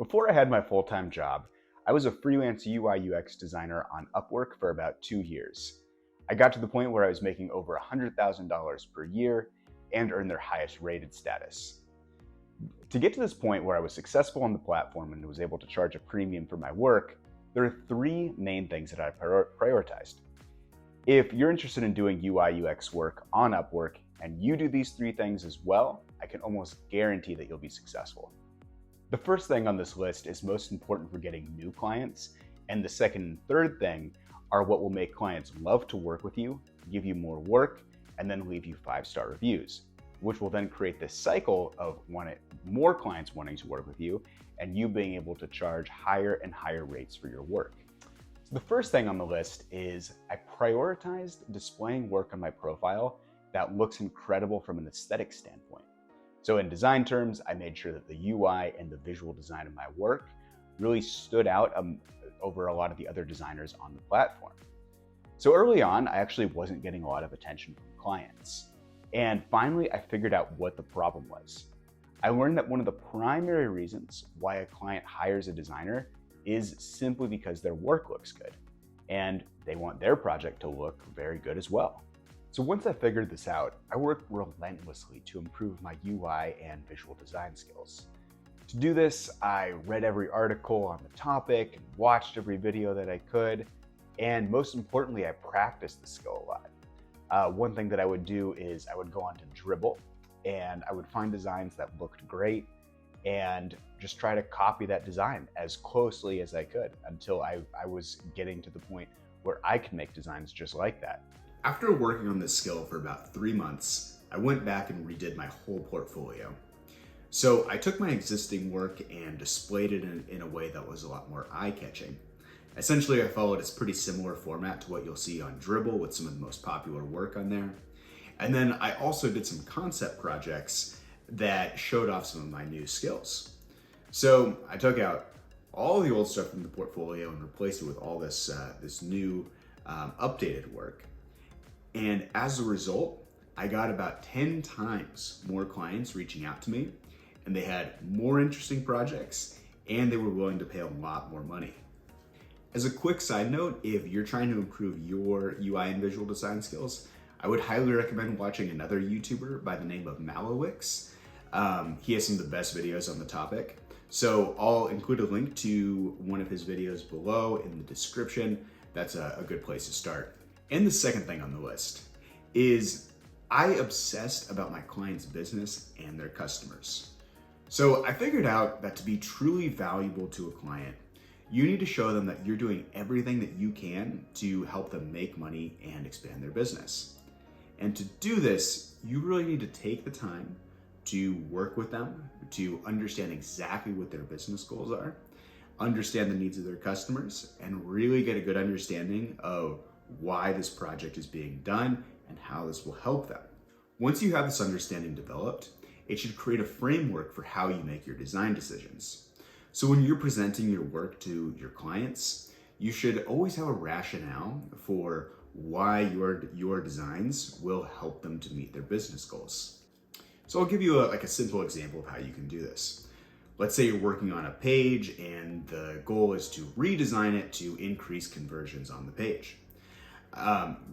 Before I had my full-time job, I was a freelance UI UX designer on Upwork for about 2 years. I got to the point where I was making over $100,000 per year and earned their highest rated status. To get to this point where I was successful on the platform and was able to charge a premium for my work, there are three main things that I prioritized. If you're interested in doing UI UX work on Upwork and you do these three things as well, I can almost guarantee that you'll be successful. The first thing on this list is most important for getting new clients, and the second and third thing are what will make clients love to work with you, give you more work, and then leave you 5-star reviews, which will then create this cycle of more clients wanting to work with you and you being able to charge higher and higher rates for your work. So the first thing on the list is I prioritized displaying work on my profile that looks incredible from an aesthetic standpoint. So in design terms, I made sure that the UI and the visual design of my work really stood out over a lot of the other designers on the platform. So early on, I actually wasn't getting a lot of attention from clients. And finally, I figured out what the problem was. I learned that one of the primary reasons why a client hires a designer is simply because their work looks good, and they want their project to look very good as well. So once I figured this out, I worked relentlessly to improve my UI and visual design skills. To do this, I read every article on the topic, and watched every video that I could, and most importantly, I practiced the skill a lot. One thing that I would do is I would go onto Dribbble, and I would find designs that looked great, and just try to copy that design as closely as I could until I was getting to the point where I could make designs just like that. After working on this skill for about 3 months, I went back and redid my whole portfolio. So I took my existing work and displayed it in a way that was a lot more eye-catching. Essentially, I followed a pretty similar format to what you'll see on Dribbble with some of the most popular work on there. And then I also did some concept projects that showed off some of my new skills. So I took out all the old stuff from the portfolio and replaced it with all this new updated work. And as a result, I got about 10 times more clients reaching out to me, and they had more interesting projects, and they were willing to pay a lot more money. As a quick side note, if you're trying to improve your UI and visual design skills, I would highly recommend watching another YouTuber by the name of Malowix. He has some of the best videos on the topic. So I'll include a link to one of his videos below in the description. That's a good place to start. And the second thing on the list is I obsessed about my client's business and their customers. So I figured out that to be truly valuable to a client, you need to show them that you're doing everything that you can to help them make money and expand their business. And to do this, you really need to take the time to work with them, to understand exactly what their business goals are, understand the needs of their customers, and really get a good understanding of why this project is being done and how this will help them. Once you have this understanding developed, it should create a framework for how you make your design decisions. So when you're presenting your work to your clients, you should always have a rationale for why your designs will help them to meet their business goals. So I'll give you a simple example of how you can do this. Let's say you're working on a page and the goal is to redesign it to increase conversions on the page.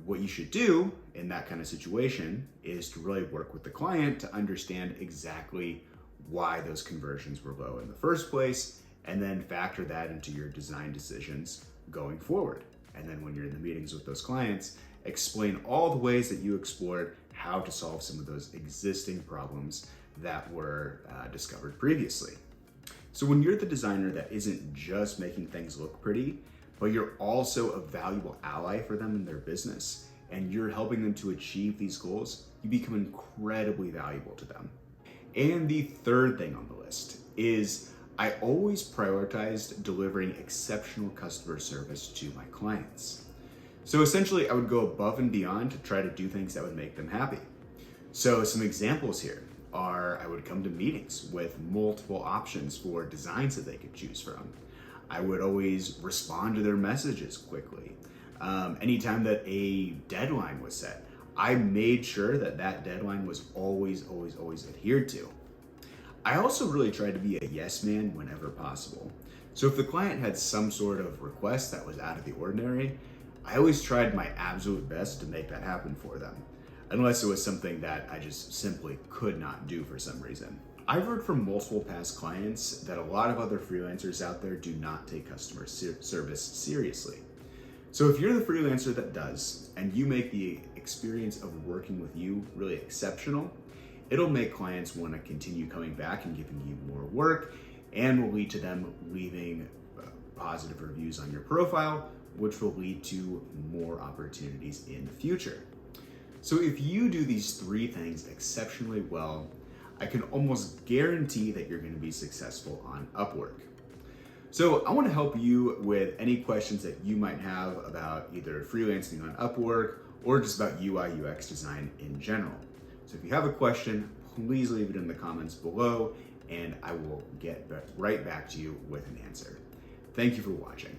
What you should do in that kind of situation is to really work with the client to understand exactly why those conversions were low in the first place, and then factor that into your design decisions going forward. And then when you're in the meetings with those clients, explain all the ways that you explored how to solve some of those existing problems that were discovered previously. So when you're the designer that isn't just making things look pretty, but you're also a valuable ally for them in their business, and you're helping them to achieve these goals, you become incredibly valuable to them. And the third thing on the list is I always prioritized delivering exceptional customer service to my clients. So essentially, I would go above and beyond to try to do things that would make them happy. So some examples here are I would come to meetings with multiple options for designs that they could choose from. I would always respond to their messages quickly. Anytime that a deadline was set, I made sure that that deadline was always adhered to. I also really tried to be a yes man whenever possible. So if the client had some sort of request that was out of the ordinary, I always tried my absolute best to make that happen for them, unless it was something that I just simply could not do for some reason. I've heard from multiple past clients that a lot of other freelancers out there do not take customer service seriously. So if you're the freelancer that does, and you make the experience of working with you really exceptional, it'll make clients want to continue coming back and giving you more work, and will lead to them leaving positive reviews on your profile, which will lead to more opportunities in the future. So if you do these three things exceptionally well, I can almost guarantee that you're going to be successful on Upwork. So I want to help you with any questions that you might have about either freelancing on Upwork or just about UI UX design in general. So if you have a question, please leave it in the comments below and I will get right back to you with an answer. Thank you for watching.